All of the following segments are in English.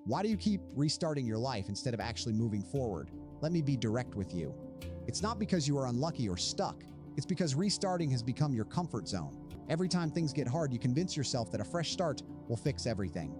Why do you keep restarting your life instead of actually moving forward? Let me be direct with you. It's not because you are unlucky or stuck. It's because restarting has become your comfort zone. Every time things get hard, you convince yourself that a fresh start will fix everything.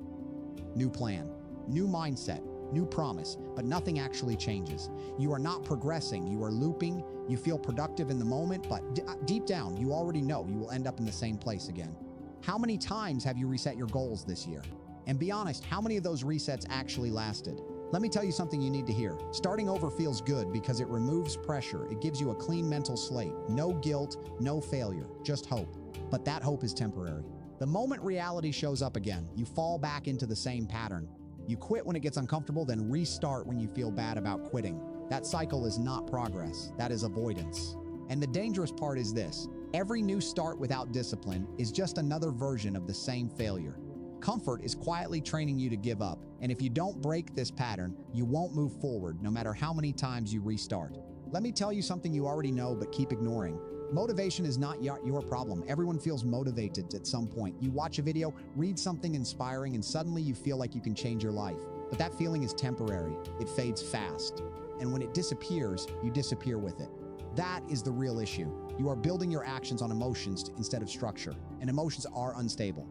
New plan, new mindset, new promise, but nothing actually changes. You are not progressing, you are looping, you feel productive in the moment, but deep down, you already know you will end up in the same place again. How many times have you reset your goals this year? And be honest, how many of those resets actually lasted? Let me tell you something you need to hear. Starting over feels good because it removes pressure. It gives you a clean mental slate. No guilt, no failure, just hope. But that hope is temporary. The moment reality shows up again, you fall back into the same pattern. You quit when it gets uncomfortable, then restart when you feel bad about quitting. That cycle is not progress, that is avoidance. And the dangerous part is this: every new start without discipline is just another version of the same failure. Comfort is quietly training you to give up, and if you don't break this pattern, you won't move forward no matter how many times you restart. Let me tell you something you already know but keep ignoring. Motivation is not your problem. Everyone feels motivated at some point. You watch a video, read something inspiring, and suddenly you feel like you can change your life. But that feeling is temporary. It fades fast. And when it disappears, you disappear with it. That is the real issue. You are building your actions on emotions instead of structure, and emotions are unstable.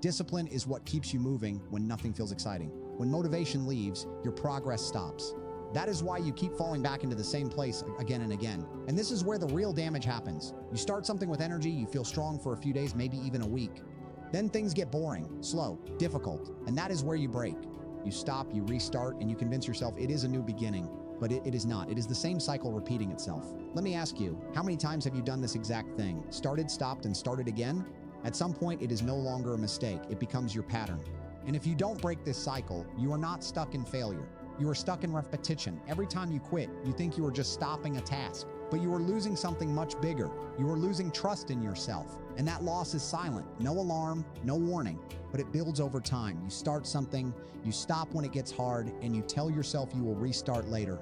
Discipline is what keeps you moving when nothing feels exciting. When motivation leaves, your progress stops. That is why you keep falling back into the same place again and again. And this is where the real damage happens. You start something with energy, you feel strong for a few days, maybe even a week. Then things get boring, slow, difficult, and that is where you break. You stop, you restart, and you convince yourself it is a new beginning. But it is not. It is the same cycle repeating itself. Let me ask you, how many times have you done this exact thing? Started, stopped, and started again? At some point, it is no longer a mistake. It becomes your pattern. And if you don't break this cycle, you are not stuck in failure. You are stuck in repetition. Every time you quit, you think you are just stopping a task, but you are losing something much bigger. You are losing trust in yourself. And that loss is silent. No alarm, no warning, but it builds over time. You start something, you stop when it gets hard, and you tell yourself you will restart later.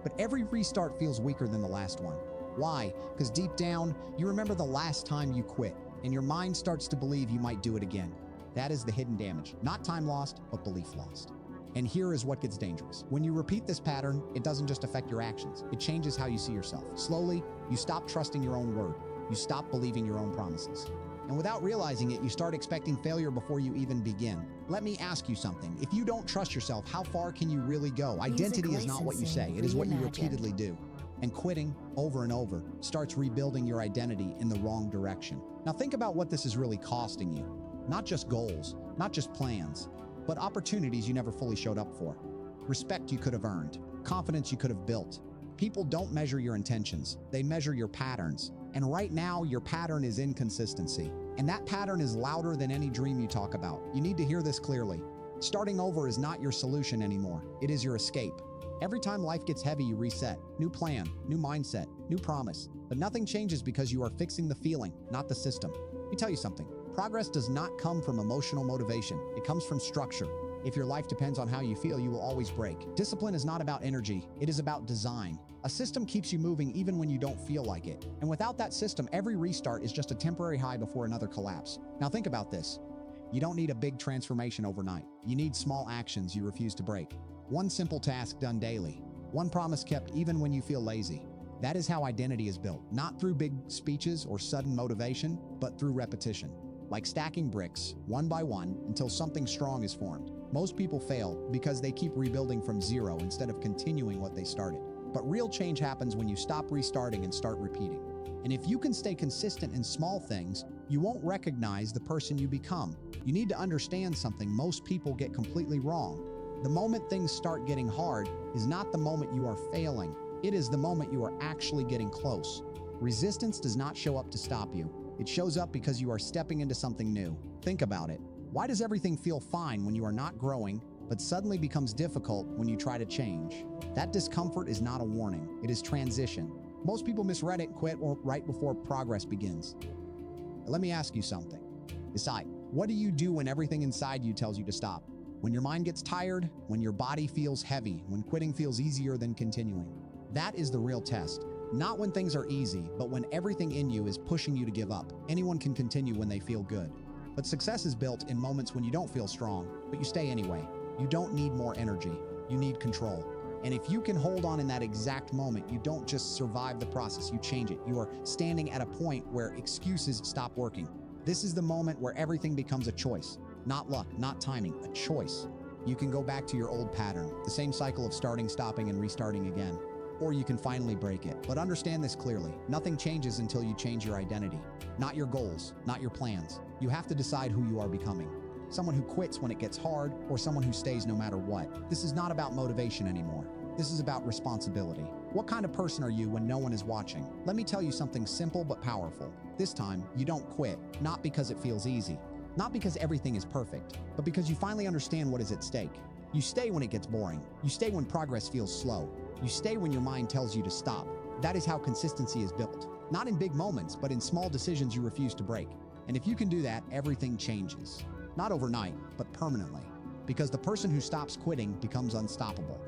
But every restart feels weaker than the last one. Why? Because deep down, you remember the last time you quit, and your mind starts to believe you might do it again. That is the hidden damage. Not time lost, but belief lost. And here is what gets dangerous. When you repeat this pattern, it doesn't just affect your actions. It changes how you see yourself. Slowly, you stop trusting your own word. You stop believing your own promises. And without realizing it, you start expecting failure before you even begin. Let me ask you something. If you don't trust yourself, how far can you really go? Identity is not what you say. It is what you repeatedly do. And quitting over and over starts rebuilding your identity in the wrong direction. Now think about what this is really costing you. Not just goals, not just plans, but opportunities you never fully showed up for. Respect you could have earned, confidence you could have built. People don't measure your intentions, they measure your patterns. And right now, your pattern is inconsistency. And that pattern is louder than any dream you talk about. You need to hear this clearly. Starting over is not your solution anymore. It is your escape. Every time life gets heavy, you reset. New plan, new mindset, new promise. But nothing changes because you are fixing the feeling, not the system. Let me tell you something. Progress does not come from emotional motivation. It comes from structure. If your life depends on how you feel, you will always break. Discipline is not about energy. It is about design. A system keeps you moving even when you don't feel like it. And without that system, every restart is just a temporary high before another collapse. Now think about this. You don't need a big transformation overnight. You need small actions you refuse to break. One simple task done daily. One promise kept even when you feel lazy. That is how identity is built. Not through big speeches or sudden motivation, but through repetition. Like stacking bricks, one by one, until something strong is formed. Most people fail because they keep rebuilding from zero instead of continuing what they started. But real change happens when you stop restarting and start repeating. And if you can stay consistent in small things, you won't recognize the person you become. You need to understand something most people get completely wrong. The moment things start getting hard is not the moment you are failing. It is the moment you are actually getting close. Resistance does not show up to stop you. It shows up because you are stepping into something new. Think about it. Why does everything feel fine when you are not growing, but suddenly becomes difficult when you try to change? That discomfort is not a warning. It is transition. Most people misread it and quit right before progress begins. Let me ask you something. Decide, what do you do when everything inside you tells you to stop? When your mind gets tired, when your body feels heavy, when quitting feels easier than continuing? That is the real test. Not when things are easy, but when everything in you is pushing you to give up. Anyone can continue when they feel good. But success is built in moments when you don't feel strong, but you stay anyway. You don't need more energy. You need control. And if you can hold on in that exact moment, you don't just survive the process, you change it. You are standing at a point where excuses stop working. This is the moment where everything becomes a choice. Not luck, not timing, a choice. You can go back to your old pattern, the same cycle of starting, stopping, and restarting again. Or you can finally break it. But understand this clearly. Nothing changes until you change your identity. Not your goals, not your plans. You have to decide who you are becoming. Someone who quits when it gets hard, or someone who stays no matter what. This is not about motivation anymore. This is about responsibility. What kind of person are you when no one is watching? Let me tell you something simple but powerful. This time, you don't quit, not because it feels easy, not because everything is perfect, but because you finally understand what is at stake. You stay when it gets boring. You stay when progress feels slow. You stay when your mind tells you to stop. That is how consistency is built. Not in big moments, but in small decisions you refuse to break. And if you can do that, everything changes. Not overnight, but permanently. Because the person who stops quitting becomes unstoppable.